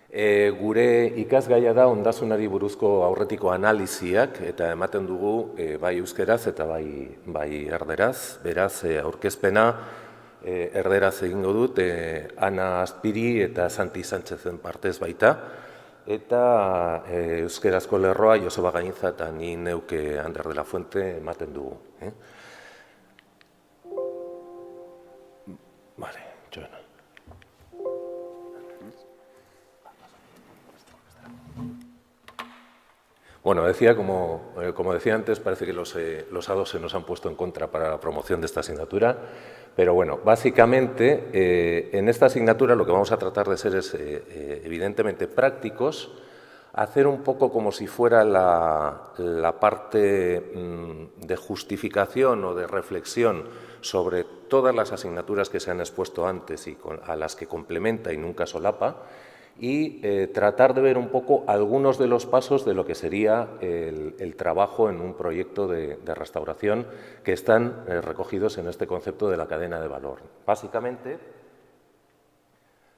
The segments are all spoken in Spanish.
Gure ikasgaia da ondasunari buruzko aurretiko analiziak eta ematen dugu bai euskeraz eta bai erderaz. Beraz, aurkezpena erderaz egingo dut, Ana Azpiri eta Santi Sánchezen partez baita, eta euskerazko lerroa Joseba Gainza eta ni neuke Ander de la Fuente ematen dugu. Vale, Joana. Bueno, decía, como decía antes, parece que los A2 se nos han puesto en contra para la promoción de esta asignatura, pero bueno, básicamente en esta asignatura lo que vamos a tratar de ser es evidentemente prácticos, hacer un poco como si fuera la parte de justificación o de reflexión sobre todas las asignaturas que se han expuesto antes y a las que complementa y nunca solapa, y tratar de ver un poco algunos de los pasos de lo que sería el trabajo en un proyecto de restauración que están recogidos en este concepto de la cadena de valor. Básicamente,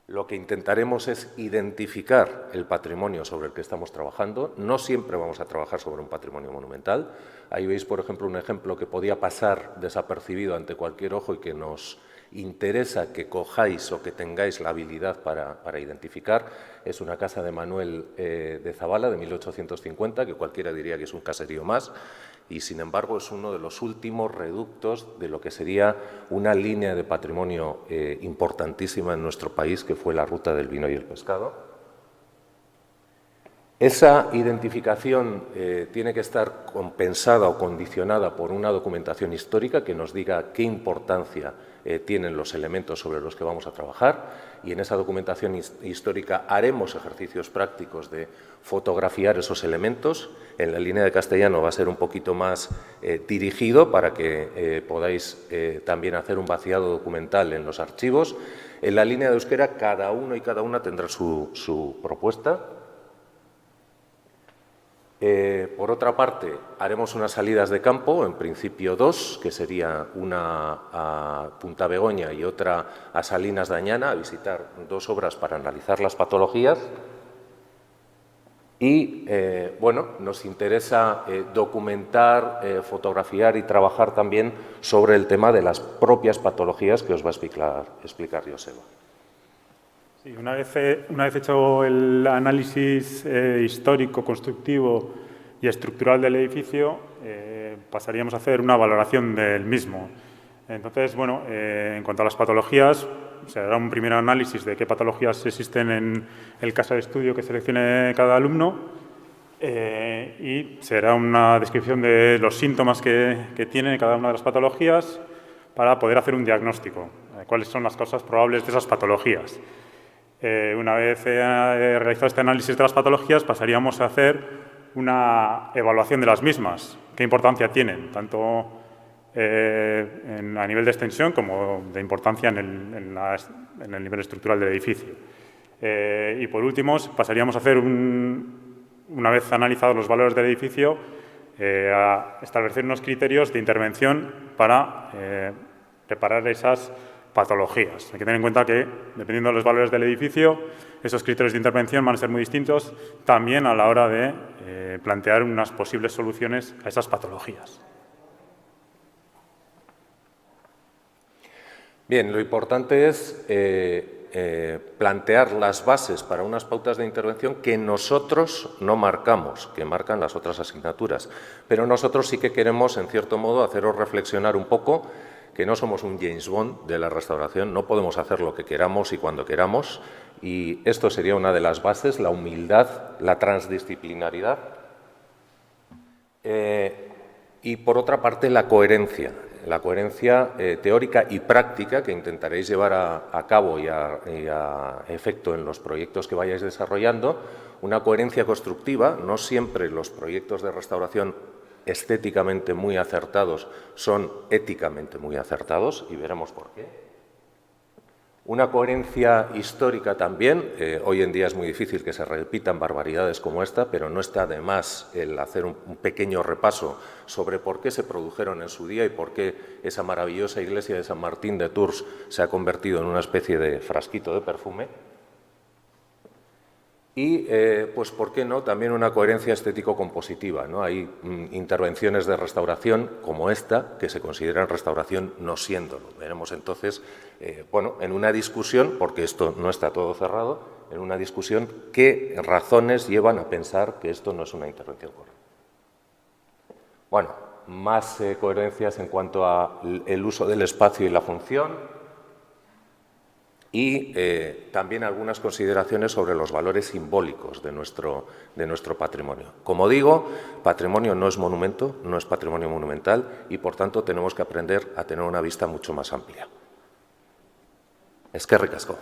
lo que intentaremos es identificar el patrimonio sobre el que estamos trabajando. No siempre vamos a trabajar sobre un patrimonio monumental. Ahí veis, por ejemplo, un ejemplo que podía pasar desapercibido ante cualquier ojo y que nos interesa que cojáis o que tengáis la habilidad para identificar. Es una casa de Manuel de Zabala de 1850, que cualquiera diría que es un caserío más, y sin embargo es uno de los últimos reductos de lo que sería una línea de patrimonio importantísima en nuestro país, que fue la ruta del vino y el pescado. Esa identificación tiene que estar compensada o condicionada por una documentación histórica que nos diga qué importancia tienen los elementos sobre los que vamos a trabajar, y en esa documentación histórica haremos ejercicios prácticos de fotografiar esos elementos. En la línea de castellano va a ser un poquito más dirigido para que podáis también hacer un vaciado documental en los archivos. En la línea de euskera cada uno y cada una tendrá su propuesta. Por otra parte, haremos unas salidas de campo, en principio dos, que sería una a Punta Begoña y otra a Salinas de Añana, a visitar dos obras para analizar las patologías. Y, bueno, nos interesa documentar, fotografiar y trabajar también sobre el tema de las propias patologías que os va a explicar Joseba. Sí, una vez hecho el análisis histórico, constructivo y estructural del edificio, pasaríamos a hacer una valoración del mismo. Entonces, bueno, en cuanto a las patologías, se hará un primer análisis de qué patologías existen en el caso de estudio que seleccione cada alumno y se hará una descripción de los síntomas que tiene cada una de las patologías para poder hacer un diagnóstico, cuáles son las causas probables de esas patologías. Una vez realizado este análisis de las patologías, pasaríamos a hacer una evaluación de las mismas. ¿Qué importancia tienen? Tanto a nivel de extensión como de importancia en el nivel estructural del edificio. Y por último, pasaríamos a hacer, una vez analizados los valores del edificio, a establecer unos criterios de intervención para reparar esas patologías. Hay que tener en cuenta que, dependiendo de los valores del edificio, esos criterios de intervención van a ser muy distintos también a la hora de plantear unas posibles soluciones a esas patologías. Bien, lo importante es plantear las bases para unas pautas de intervención que nosotros no marcamos, que marcan las otras asignaturas. Pero nosotros sí que queremos, en cierto modo, haceros reflexionar un poco, que no somos un James Bond de la restauración, no podemos hacer lo que queramos y cuando queramos, y esto sería una de las bases, la humildad, la transdisciplinaridad, y por otra parte la coherencia teórica y práctica que intentaréis llevar a cabo y a efecto en los proyectos que vayáis desarrollando, una coherencia constructiva. No siempre los proyectos de restauración estéticamente muy acertados son éticamente muy acertados, y veremos por qué. Una coherencia histórica también. Hoy en día es muy difícil que se repitan barbaridades como esta, pero no está de más el hacer un pequeño repaso sobre por qué se produjeron en su día y por qué esa maravillosa iglesia de San Martín de Tours se ha convertido en una especie de frasquito de perfume. Y, pues, ¿por qué no?, también una coherencia estético-compositiva, ¿no? Hay intervenciones de restauración como esta que se consideran restauración no siéndolo. Veremos entonces, bueno, en una discusión, porque esto no está todo cerrado, en una discusión qué razones llevan a pensar que esto no es una intervención correcta. Bueno, más coherencias en cuanto al uso del espacio y la función. Y también algunas consideraciones sobre los valores simbólicos de nuestro patrimonio. Como digo, patrimonio no es monumento, no es patrimonio monumental y, por tanto, tenemos que aprender a tener una vista mucho más amplia. Eskerrik asko.